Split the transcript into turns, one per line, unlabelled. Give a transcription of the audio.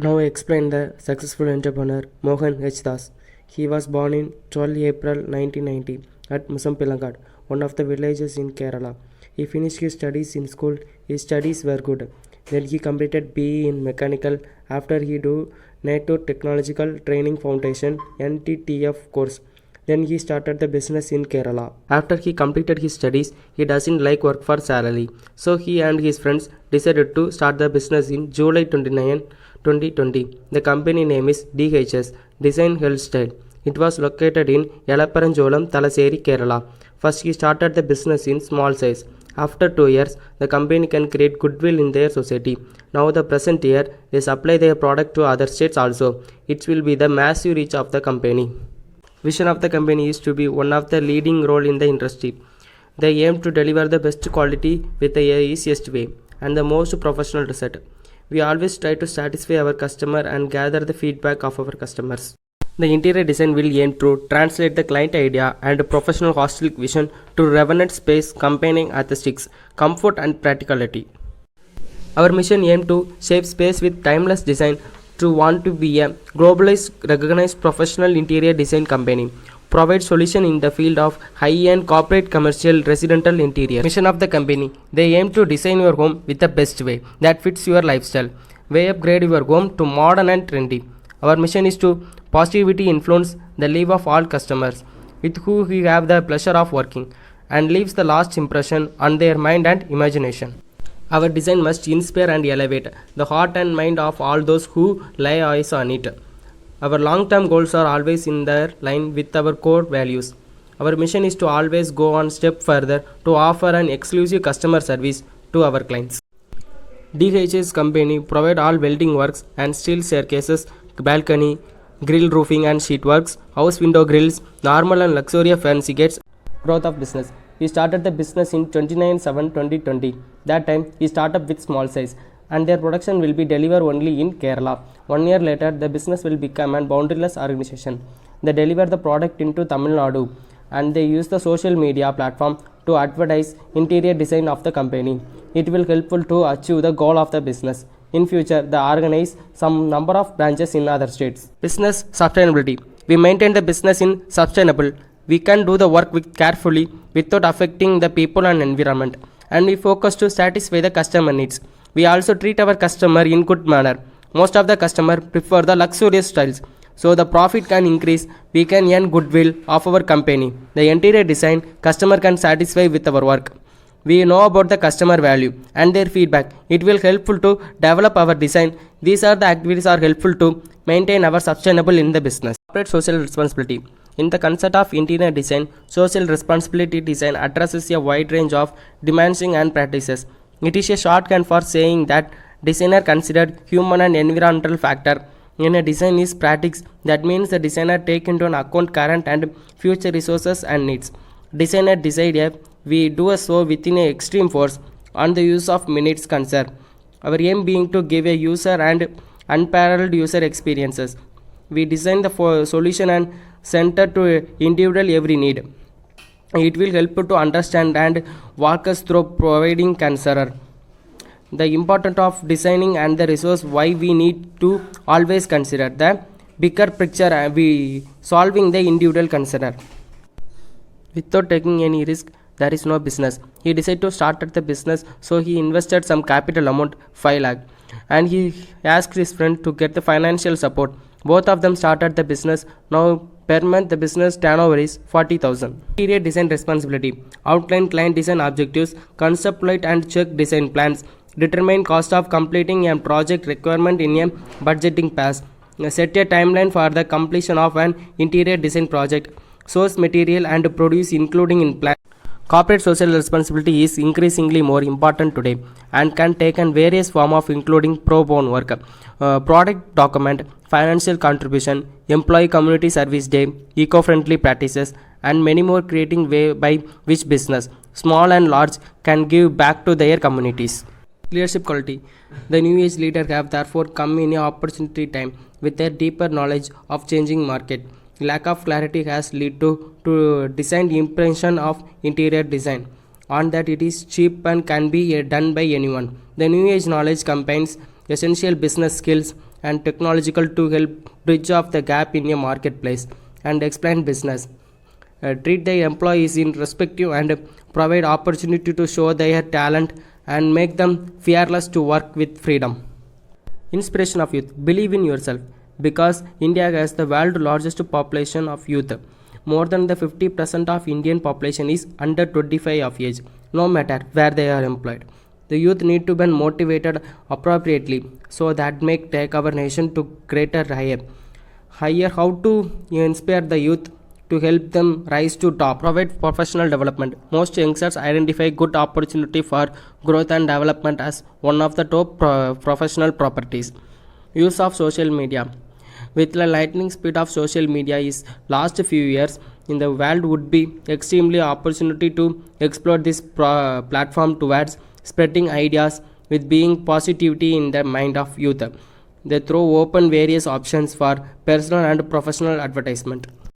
Now I explain the successful entrepreneur Mohan H. Das. He was born in 12 April 1990 at Musampilangad, one of the villages in Kerala. He finished his studies in school. His studies were good. Then he completed BE in mechanical. After he do NATO Technological Training Foundation NTTF course. Then he started the business in Kerala. After he completed his studies, he doesn't like work for salary. So he and his friends decided to start the business in July 29, 2020. The company name is DHS, Design Health Style. It was located in Yalaparanjolam, Talaseri, Kerala. First he started the business in small size. After 2 years, the company can create goodwill in their society. Now the present year, they supply their product to other states also. It will be the massive reach of the company. Vision of the company is to be one of the leading role in the industry. They aim to deliver the best quality with the easiest way and the most professional result. We always try to satisfy our customer and gather the feedback of our customers. The interior design will aim to translate the client idea and professional holistic vision to revenant space combining aesthetics, comfort and practicality. Our mission aims to shape space with timeless design to want to be a globalized, recognized professional interior design company. Provide solution in the field of high-end corporate, commercial, residential interior. Mission of the company: they aim to design your home with the best way that fits your lifestyle. Way upgrade your home to modern and trendy. Our mission is to positivity influence the life of all customers with who we have the pleasure of working and leaves the last impression on their mind and imagination. Our design must inspire and elevate the heart and mind of all those who lay eyes on it. Our long-term goals are always in their line with our core values. Our mission is to always go one step further to offer an exclusive customer service to our clients. DHS company provide all welding works and steel staircases, balcony, grill roofing and sheet works, house window grills, normal and luxurious fancy gates. Growth of business. He started the business in 29/7/2020. That time he started with small size and their production will be delivered only in Kerala. 1 year later the business will become a boundaryless organization. They deliver the product into Tamil Nadu and they use the social media platform to advertise interior design of the company. It will helpful to achieve the goal of the business. In future, they organize some number of branches in other states. Business sustainability. We maintain the business in sustainable. We can do the work with carefully without affecting the people and environment. And we focus to satisfy the customer needs. We also treat our customer in good manner. Most of the customer prefer the luxurious styles. So the profit can increase, we can earn goodwill of our company. The interior design, customer can satisfy with our work. We know about the customer value and their feedback. It will helpful to develop our design. These are the activities are helpful to maintain our sustainable in the business. Corporate social responsibility. In the concept of interior design, social responsibility design addresses a wide range of dimensions and practices. It is a shorthand for saying that designer considered human and environmental factor in a design is practice. That means the designer take into account current and future resources and needs. Designer decide we do so within a extreme force on the use of minutes concern. Our aim being to give a user and unparalleled user experiences. We design the solution and center to individual every need. It will help to understand and walk us through providing consider the importance of designing and the resource why we need to always consider the bigger picture and we solving the individual concern. Without taking any risk, there is no business. He decided to start the business, so he invested some capital amount 5 lakh and he asked his friend to get the financial support. Both of them started the business. Now per month the business turnover is 40,000. Interior design responsibility. Outline client design objectives, conceptualize and check design plans, determine cost of completing a project requirement in a budgeting pass, set a timeline for the completion of an interior design project, source material and produce including in plan. Corporate social responsibility is increasingly more important today and can take on various forms of including pro bono work, product document, financial contribution, employee community service day, eco-friendly practices and many more, creating way by which business, small and large, can give back to their communities. Leadership quality. The new age leader have therefore come in an opportunity time with their deeper knowledge of changing market. Lack of clarity has led to design impression of interior design on that it is cheap and can be done by anyone. The new age knowledge combines essential business skills and technological to help bridge off the gap in a marketplace and explain business. Treat their employees in respective and provide opportunity to show their talent and make them fearless to work with freedom. Inspiration of youth. Believe in yourself because India has the world's largest population of youth. More than the 50% of Indian population is under 25 of age, no matter where they are employed. The youth need to be motivated appropriately so that make take our nation to greater higher. Higher how to inspire the youth to help them rise to top. Provide professional development. Most youngsters identify good opportunity for growth and development as one of the top professional properties. Use of social media. With the lightning speed of social media is last few years in the world would be extremely opportunity to explore this platform towards spreading ideas with being positivity in the mind of youth. They throw open various options for personal and professional advertisement.